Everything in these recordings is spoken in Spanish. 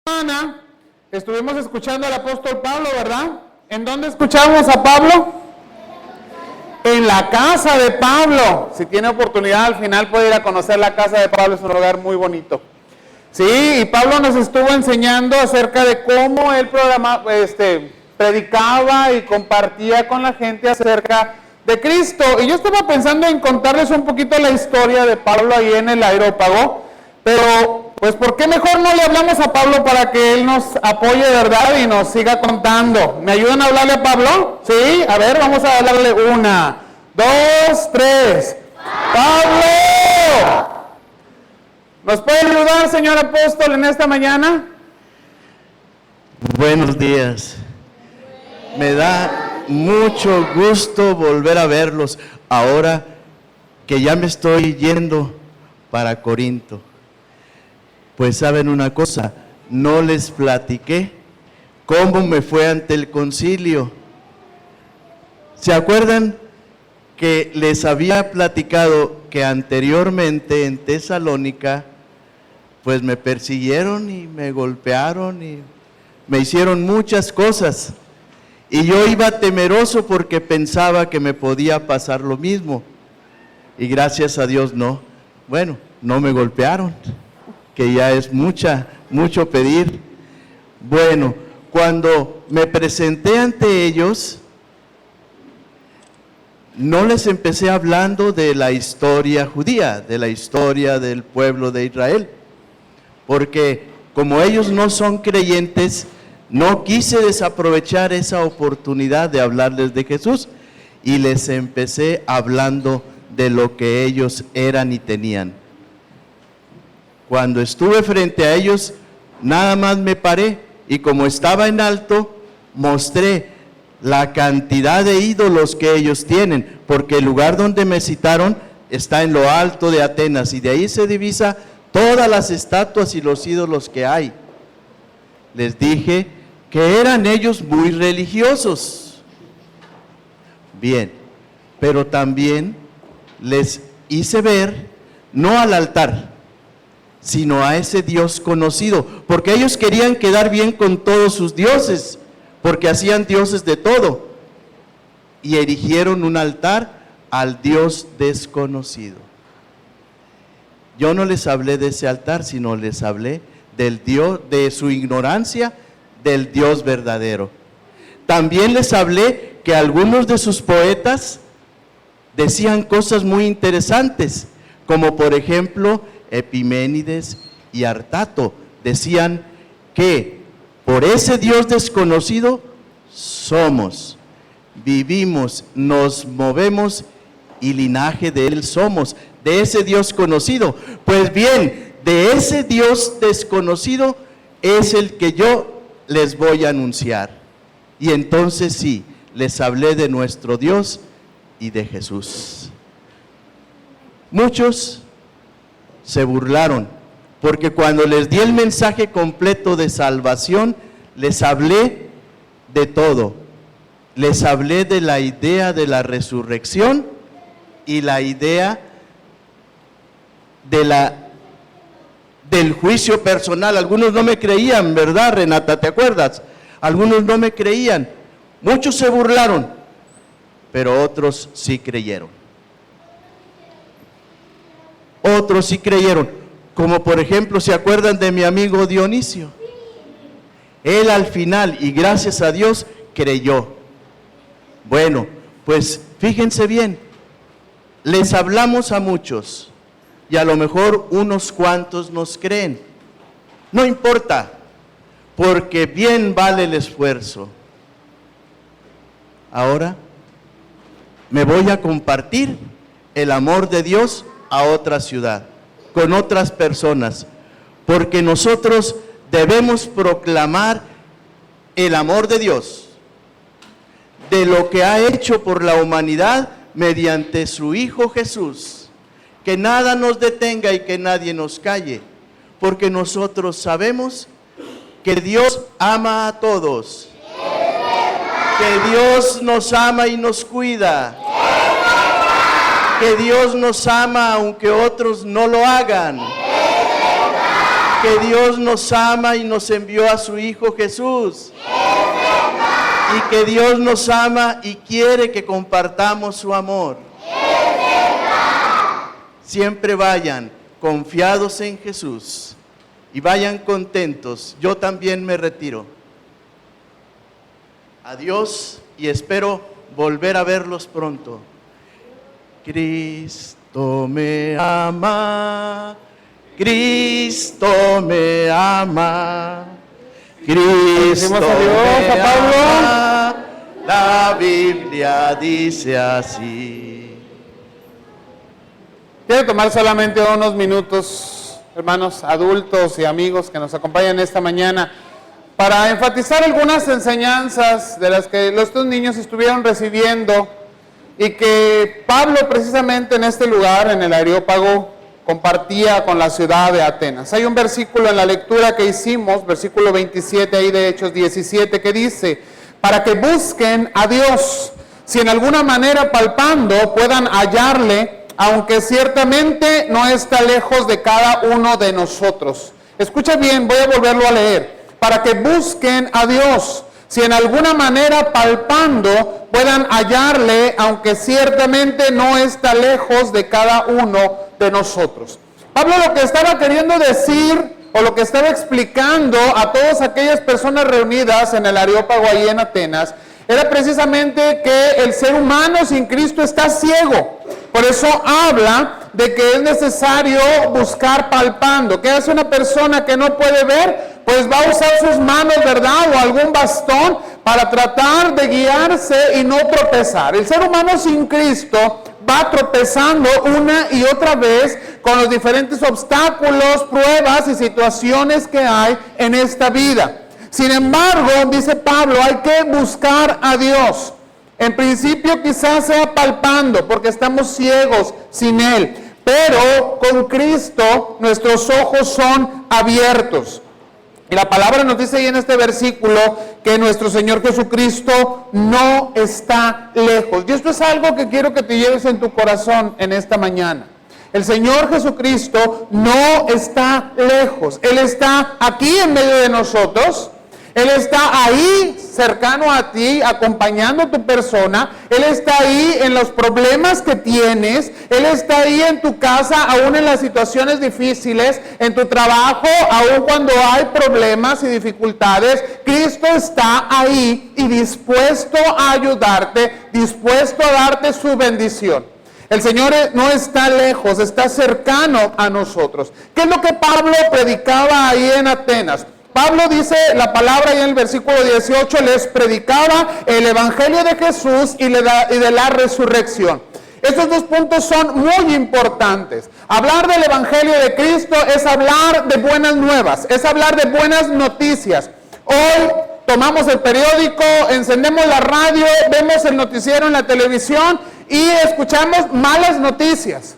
semana estuvimos escuchando al apóstol Pablo, ¿verdad? ¿En dónde escuchamos a Pablo? En la casa de Pablo. Si tiene oportunidad, al final puede ir a conocer la casa de Pablo, es un lugar muy bonito. Sí, y Pablo nos estuvo enseñando acerca de cómo él predicaba y compartía con la gente acerca de Cristo. Y yo estaba pensando en contarles un poquito la historia de Pablo ahí en el Areópago, pero pues ¿por qué mejor no le hablamos a Pablo para que él nos apoye, verdad, y nos siga contando? ¿Me ayudan a hablarle a Pablo? Sí, a ver, vamos a hablarle 1, 2, 3. ¡Pablo! ¿Nos puede ayudar, señor apóstol, en esta mañana? Buenos días. Me da mucho gusto volver a verlos ahora que ya me estoy yendo para Corinto. Pues saben una cosa, no les platiqué cómo me fue ante el concilio. ¿Se acuerdan que les había platicado que anteriormente en Tesalónica pues me persiguieron y me golpearon y me hicieron muchas cosas? Y yo iba temeroso porque pensaba que me podía pasar lo mismo. Y gracias a Dios no. Bueno, no me golpearon, que ya es mucho pedir. Bueno, cuando me presenté ante ellos, no les empecé hablando de la historia judía, de la historia del pueblo de Israel, porque como ellos no son creyentes, no quise desaprovechar esa oportunidad de hablarles de Jesús y les empecé hablando de lo que ellos eran y tenían. Cuando estuve frente a ellos, nada más me paré y como estaba en alto, mostré la cantidad de ídolos que ellos tienen, porque el lugar donde me citaron está en lo alto de Atenas y de ahí se divisa todas las estatuas y los ídolos que hay. Les dije que eran ellos muy religiosos. Bien, pero también les hice ver, no al altar, sino a ese Dios conocido, porque ellos querían quedar bien con todos sus dioses, porque hacían dioses de todo, y erigieron un altar al Dios desconocido. Yo no les hablé de ese altar, sino les hablé del Dios, de su ignorancia, del Dios verdadero. También les hablé que algunos de sus poetas decían cosas muy interesantes, como por ejemplo Epiménides y Artato, decían que por ese Dios desconocido somos, vivimos, nos movemos y linaje de él somos, de ese Dios conocido. Pues bien, de ese Dios desconocido es el que yo les voy a anunciar. Y entonces sí, les hablé de nuestro Dios y de Jesús. Muchos se burlaron, porque cuando les di el mensaje completo de salvación, les hablé de todo. Les hablé de la idea de la resurrección y la idea del juicio personal. Algunos no me creían, ¿verdad, Renata? ¿Te acuerdas? Algunos no me creían. Muchos se burlaron, pero otros sí creyeron. Otros sí creyeron, como por ejemplo, ¿se acuerdan de mi amigo Dionisio? Él al final, y gracias a Dios, creyó. Bueno, pues fíjense bien, les hablamos a muchos, y a lo mejor unos cuantos nos creen. No importa, porque bien vale el esfuerzo. Ahora me voy a compartir el amor de Dios a otra ciudad, con otras personas, porque nosotros debemos proclamar el amor de Dios, de lo que ha hecho por la humanidad mediante su Hijo Jesús. Que nada nos detenga y que nadie nos calle, porque nosotros sabemos que Dios ama a todos, que Dios nos ama y nos cuida, que Dios nos ama aunque otros no lo hagan, que Dios nos ama y nos envió a su Hijo Jesús. Y que Dios nos ama y quiere que compartamos su amor. Siempre vayan confiados en Jesús y vayan contentos. Yo también me retiro. Adiós y espero volver a verlos pronto. Cristo me ama, Cristo me ama, Cristo me ama. La Biblia dice así. Quiero tomar solamente unos minutos, hermanos adultos y amigos que nos acompañan esta mañana, para enfatizar algunas enseñanzas de las que estos niños estuvieron recibiendo y que Pablo precisamente en este lugar, en el Areópago, compartía con la ciudad de Atenas. Hay un versículo en la lectura que hicimos, versículo 27 ahí de Hechos 17, que dice: para que busquen a Dios, si en alguna manera palpando puedan hallarle, aunque ciertamente no está lejos de cada uno de nosotros. Escucha bien, voy a volverlo a leer. Para que busquen a Dios, si en alguna manera palpando puedan hallarle, aunque ciertamente no está lejos de cada uno de nosotros. Pablo lo que estaba queriendo decir, o lo que estaba explicando a todas aquellas personas reunidas en el Areópago ahí en Atenas, era precisamente que el ser humano sin Cristo está ciego. Por eso habla de que es necesario buscar palpando. ¿Qué hace una persona que no puede ver? Pues va a usar sus manos, ¿verdad? O algún bastón para tratar de guiarse y no tropezar. El ser humano sin Cristo va tropezando una y otra vez con los diferentes obstáculos, pruebas y situaciones que hay en esta vida. Sin embargo, dice Pablo, hay que buscar a Dios. En principio quizás sea palpando, porque estamos ciegos sin Él. Pero con Cristo nuestros ojos son abiertos. Y la palabra nos dice ahí en este versículo que nuestro Señor Jesucristo no está lejos. Y esto es algo que quiero que te lleves en tu corazón en esta mañana. El Señor Jesucristo no está lejos. Él está aquí en medio de nosotros. Él está ahí cercano a ti, acompañando tu persona. Él está ahí en los problemas que tienes. Él está ahí en tu casa, aún en las situaciones difíciles, en tu trabajo, aún cuando hay problemas y dificultades. Cristo está ahí y dispuesto a ayudarte, dispuesto a darte su bendición. El Señor no está lejos, está cercano a nosotros. ¿Qué es lo que Pablo predicaba ahí en Atenas? Pablo dice la palabra ahí en el versículo 18, les predicaba el evangelio de Jesús y de la resurrección. Estos dos puntos son muy importantes. Hablar del evangelio de Cristo es hablar de buenas nuevas, es hablar de buenas noticias. Hoy tomamos el periódico, encendemos la radio, vemos el noticiero en la televisión y escuchamos malas noticias.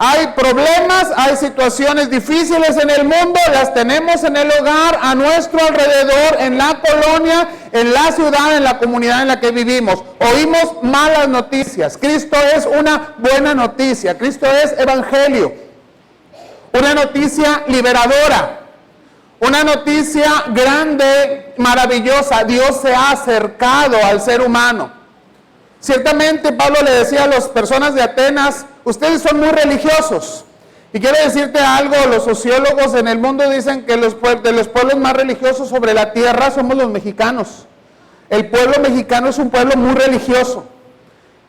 Hay problemas, hay situaciones difíciles en el mundo, las tenemos en el hogar, a nuestro alrededor, en la colonia, en la ciudad, en la comunidad en la que vivimos. Oímos malas noticias. Cristo es una buena noticia. Cristo es evangelio. Una noticia liberadora. Una noticia grande, maravillosa. Dios se ha acercado al ser humano. Ciertamente Pablo le decía a las personas de Atenas, ustedes son muy religiosos. Y quiero decirte algo, los sociólogos en el mundo dicen que de los pueblos más religiosos sobre la tierra somos los mexicanos. El pueblo mexicano es un pueblo muy religioso,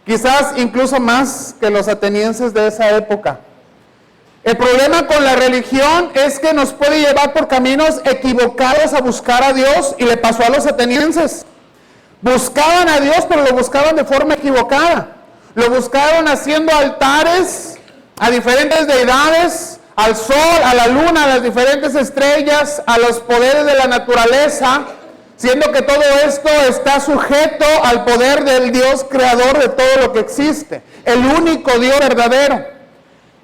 quizás incluso más que los atenienses de esa época. El problema con la religión es que nos puede llevar por caminos equivocados a buscar a Dios, y le pasó a los atenienses. Buscaban a Dios, pero lo buscaban de forma equivocada. Lo buscaron haciendo altares a diferentes deidades, al sol, a la luna, a las diferentes estrellas, a los poderes de la naturaleza, siendo que todo esto está sujeto al poder del Dios creador de todo lo que existe, el único Dios verdadero.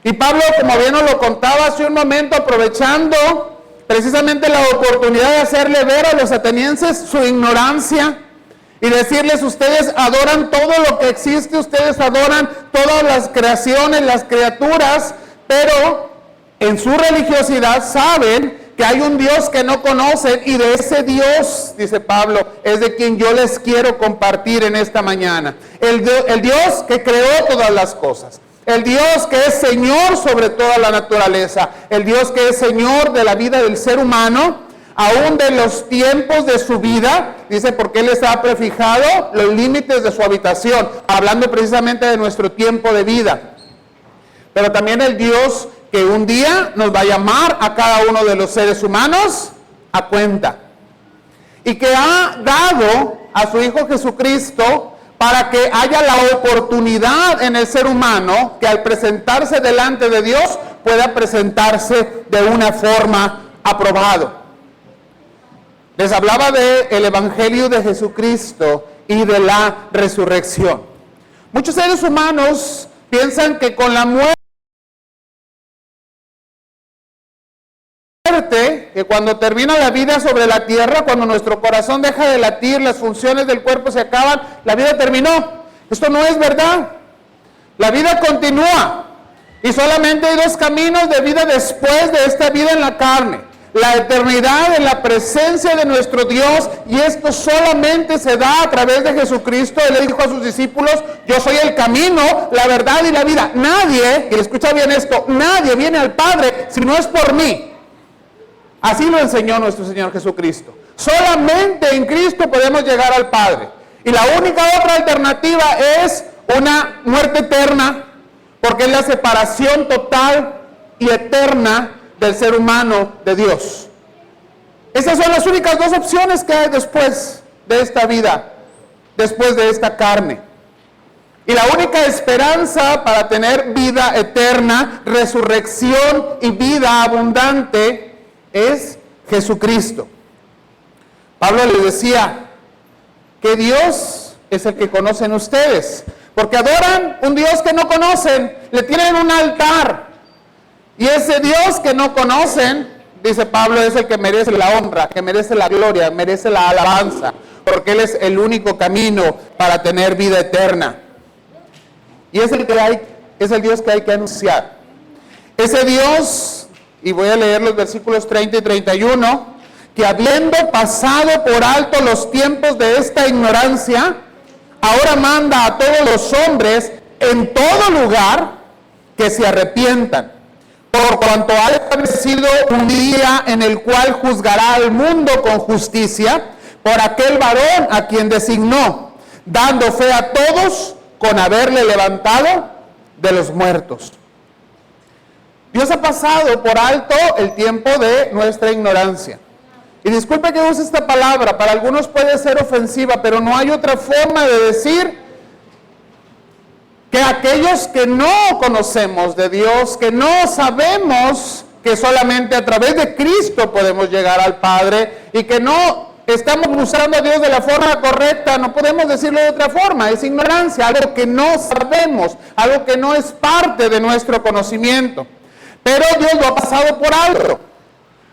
Y Pablo, como bien nos lo contaba hace un momento, aprovechando precisamente la oportunidad de hacerle ver a los atenienses su ignorancia, y decirles, ustedes adoran todo lo que existe, ustedes adoran todas las creaciones, las criaturas, pero en su religiosidad saben que hay un Dios que no conocen, y de ese Dios, dice Pablo, es de quien yo les quiero compartir en esta mañana. El Dios que creó todas las cosas, el Dios que es Señor sobre toda la naturaleza, el Dios que es Señor de la vida del ser humano, aún de los tiempos de su vida, dice, porque Él les ha prefijado los límites de su habitación, hablando precisamente de nuestro tiempo de vida. Pero también el Dios que un día nos va a llamar a cada uno de los seres humanos a cuenta. Y que ha dado a su Hijo Jesucristo para que haya la oportunidad en el ser humano que al presentarse delante de Dios pueda presentarse de una forma aprobado. Les hablaba del Evangelio de Jesucristo y de la resurrección. Muchos seres humanos piensan que con la muerte, que cuando termina la vida sobre la tierra, cuando nuestro corazón deja de latir, las funciones del cuerpo se acaban, la vida terminó. Esto no es verdad. La vida continúa. Y solamente hay dos caminos de vida después de esta vida en la carne: la eternidad en la presencia de nuestro Dios, y esto solamente se da a través de Jesucristo. Él le dijo a sus discípulos: yo soy el camino, la verdad y la vida. Nadie, y escucha bien esto, nadie viene al Padre si no es por mí. Así lo enseñó nuestro Señor Jesucristo. Solamente en Cristo podemos llegar al Padre. Y la única otra alternativa es una muerte eterna, porque es la separación total y eterna del ser humano de Dios. Esas son las únicas dos opciones que hay después de esta vida, después de esta carne. Y la única esperanza para tener vida eterna, resurrección y vida abundante es Jesucristo. Pablo les decía que Dios es el que conocen ustedes, porque adoran un Dios que no conocen, le tienen un altar. Y ese Dios que no conocen, dice Pablo, es el que merece la honra, que merece la gloria, merece la alabanza, porque Él es el único camino para tener vida eterna. Y es el Dios que hay que anunciar. Ese Dios, y voy a leer los versículos 30 y 31, que habiendo pasado por alto los tiempos de esta ignorancia, ahora manda a todos los hombres en todo lugar que se arrepientan, por cuanto ha establecido un día en el cual juzgará al mundo con justicia por aquel varón a quien designó, dando fe a todos con haberle levantado de los muertos. Dios ha pasado por alto el tiempo de nuestra ignorancia. Y disculpe que use esta palabra, para algunos puede ser ofensiva, pero no hay otra forma de decir que aquellos que no conocemos de Dios, que no sabemos que solamente a través de Cristo podemos llegar al Padre, y que no estamos buscando a Dios de la forma correcta, no podemos decirlo de otra forma, es ignorancia, algo que no sabemos, algo que no es parte de nuestro conocimiento. Pero Dios lo ha pasado por alto.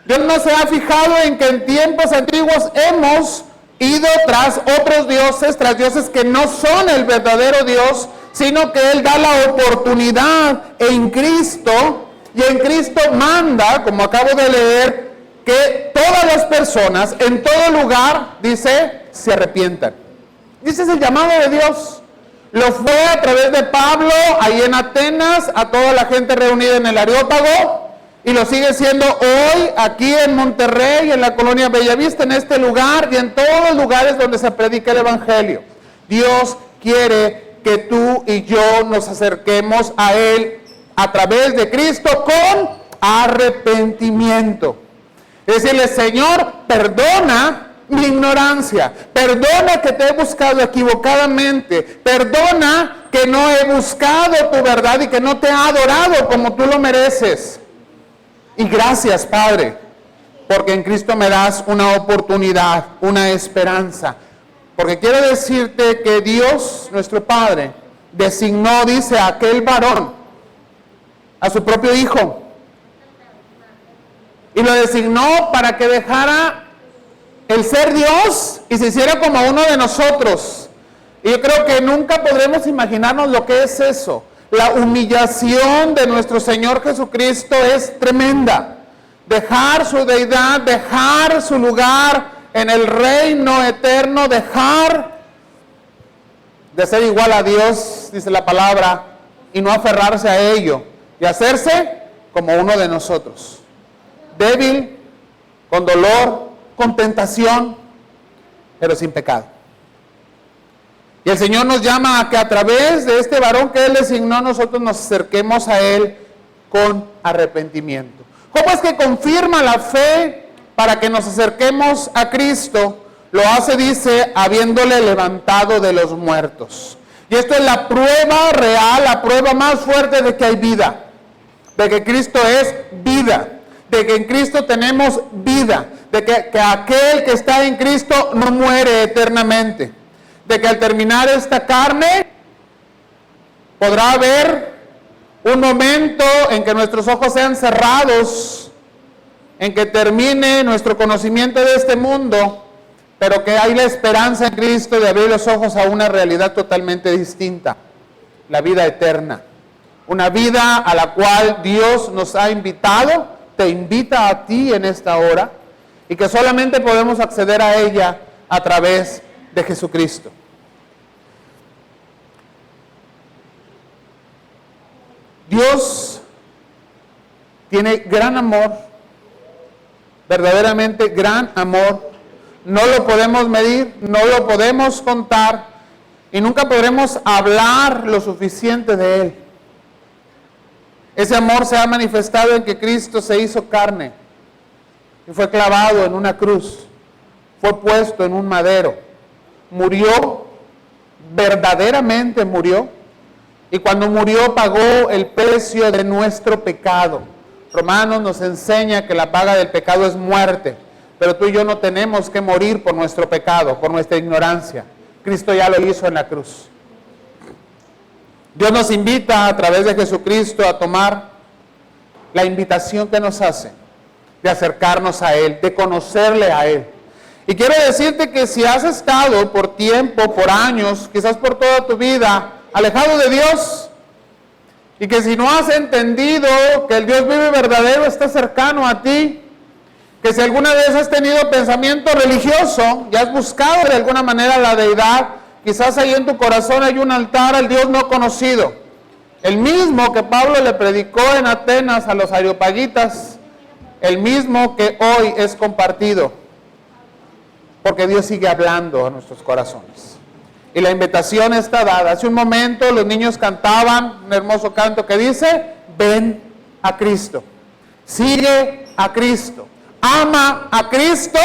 Dios no se ha fijado en que en tiempos antiguos hemos ido tras otros dioses, tras dioses que no son el verdadero Dios, sino que Él da la oportunidad en Cristo, y en Cristo manda, como acabo de leer, que todas las personas, en todo lugar, dice, se arrepientan. Ese es el llamado de Dios. Lo fue a través de Pablo, ahí en Atenas, a toda la gente reunida en el Areópago, y lo sigue siendo hoy, aquí en Monterrey, en la colonia Bellavista, en este lugar, y en todos los lugares donde se predica el Evangelio. Dios quiere que tú y yo nos acerquemos a Él a través de Cristo con arrepentimiento. Es decirle: Señor, perdona mi ignorancia, perdona que te he buscado equivocadamente, perdona que no he buscado tu verdad y que no te he adorado como tú lo mereces. Y gracias, Padre, porque en Cristo me das una oportunidad, una esperanza. Porque quiero decirte que Dios, nuestro Padre, designó, dice, a aquel varón, a su propio Hijo, y lo designó para que dejara el ser Dios y se hiciera como uno de nosotros. Y yo creo que nunca podremos imaginarnos lo que es eso. La humillación de nuestro Señor Jesucristo es tremenda. dejar su deidad, dejar su lugar en el reino eterno, dejar de ser igual a Dios, dice la palabra, y no aferrarse a ello, y hacerse como uno de nosotros, débil, con dolor, con tentación, pero sin pecado. Y el Señor nos llama a que a través de este varón que Él designó, nosotros nos acerquemos a Él con arrepentimiento. ¿Cómo es que confirma la fe para que nos acerquemos a Cristo? Lo hace, dice, habiéndole levantado de los muertos. Y esto es la prueba real, la prueba más fuerte de que hay vida, de que Cristo es vida, de que en Cristo tenemos vida, de que aquel que está en Cristo no muere eternamente, de que al terminar esta carne podrá haber un momento en que nuestros ojos sean cerrados, en que termine nuestro conocimiento de este mundo, pero que hay la esperanza en Cristo de abrir los ojos a una realidad totalmente distinta, la vida eterna, una vida a la cual Dios nos ha invitado, te invita a ti en esta hora, y que solamente podemos acceder a ella a través de Jesucristo. Dios tiene gran amor, verdaderamente gran amor. No lo podemos medir, no lo podemos contar y nunca podremos hablar lo suficiente de Él. Ese amor se ha manifestado en que Cristo se hizo carne y fue clavado en una cruz, fue puesto en un madero, murió, verdaderamente murió, y cuando murió pagó el precio de nuestro pecado. Romanos nos enseña que la paga del pecado es muerte, pero tú y yo no tenemos que morir por nuestro pecado, por nuestra ignorancia. Cristo ya lo hizo en la cruz. Dios nos invita a través de Jesucristo a tomar la invitación que nos hace de acercarnos a Él, de conocerle a Él. Y quiero decirte que si has estado por tiempo, por años, quizás por toda tu vida, alejado de Dios, y que si no has entendido que el Dios vivo y verdadero está cercano a ti, que si alguna vez has tenido pensamiento religioso y has buscado de alguna manera la deidad, quizás ahí en tu corazón hay un altar al Dios no conocido, el mismo que Pablo le predicó en Atenas a los areopagitas, el mismo que hoy es compartido, porque Dios sigue hablando a nuestros corazones. Y la invitación está dada. Hace un momento los niños cantaban un hermoso canto que dice, ven a Cristo, sigue a Cristo, ama a Cristo,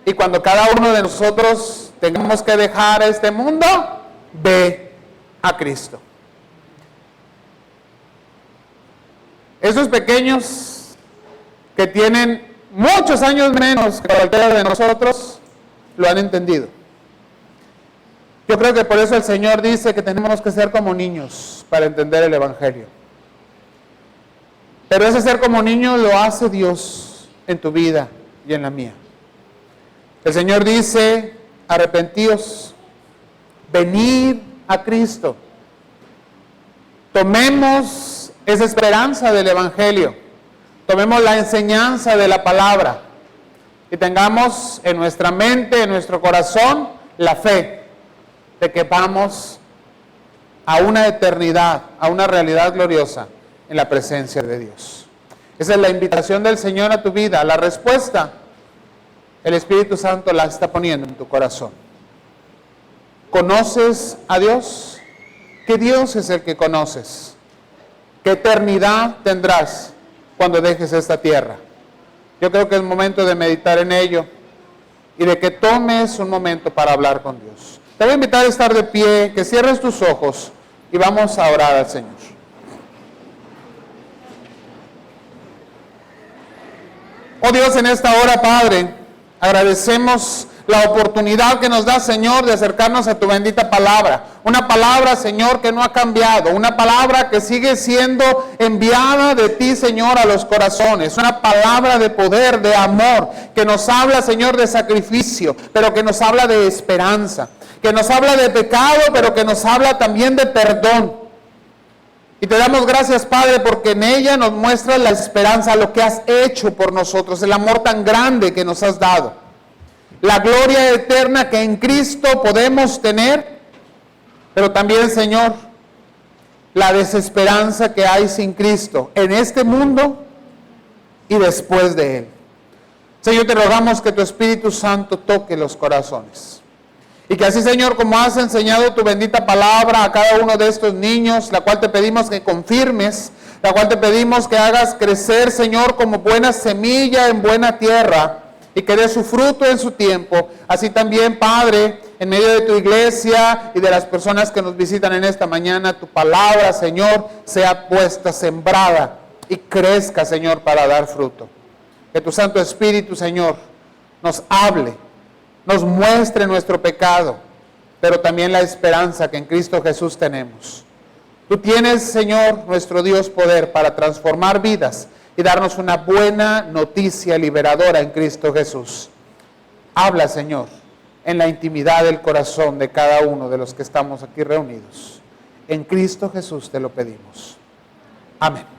y cuando cada uno de nosotros tengamos que dejar este mundo, ve a Cristo. Esos pequeños que tienen muchos años menos que cualquiera de nosotros, lo han entendido. Yo creo que por eso el Señor dice que tenemos que ser como niños para entender el Evangelio. Pero ese ser como niños lo hace Dios en tu vida y en la mía. El Señor dice, arrepentíos, venid a Cristo. Tomemos esa esperanza del Evangelio. Tomemos la enseñanza de la palabra. Y tengamos en nuestra mente, en nuestro corazón, la fe de que vamos a una eternidad, a una realidad gloriosa en la presencia de Dios. Esa es la invitación del Señor a tu vida. La respuesta, el Espíritu Santo la está poniendo en tu corazón. ¿Conoces a Dios? ¿Qué Dios es el que conoces? ¿Qué eternidad tendrás cuando dejes esta tierra? Yo creo que es momento de meditar en ello y de que tomes un momento para hablar con Dios. Te voy a invitar a estar de pie, que cierres tus ojos y vamos a orar al Señor. Oh Dios, en esta hora, Padre, agradecemos la oportunidad que nos da, Señor, de acercarnos a tu bendita palabra. Una palabra, Señor, que no ha cambiado. Una palabra que sigue siendo enviada de ti, Señor, a los corazones. Una palabra de poder, de amor, que nos habla, Señor, de sacrificio, pero que nos habla de esperanza. Que nos habla de pecado, pero que nos habla también de perdón. Y te damos gracias, Padre, porque en ella nos muestras la esperanza, lo que has hecho por nosotros, el amor tan grande que nos has dado, la gloria eterna que en Cristo podemos tener, pero también, Señor, la desesperanza que hay sin Cristo en este mundo y después de Él. Señor, te rogamos que tu Espíritu Santo toque los corazones. Y que así, Señor, como has enseñado tu bendita palabra a cada uno de estos niños, la cual te pedimos que confirmes, la cual te pedimos que hagas crecer, Señor, como buena semilla en buena tierra y que dé su fruto en su tiempo. Así también, Padre, en medio de tu iglesia y de las personas que nos visitan en esta mañana, tu palabra, Señor, sea puesta, sembrada y crezca, Señor, para dar fruto. Que tu Santo Espíritu, Señor, nos hable, nos muestre nuestro pecado, pero también la esperanza que en Cristo Jesús tenemos. Tú tienes, Señor, nuestro Dios, poder para transformar vidas y darnos una buena noticia liberadora en Cristo Jesús. Habla, Señor, en la intimidad del corazón de cada uno de los que estamos aquí reunidos. En Cristo Jesús te lo pedimos. Amén.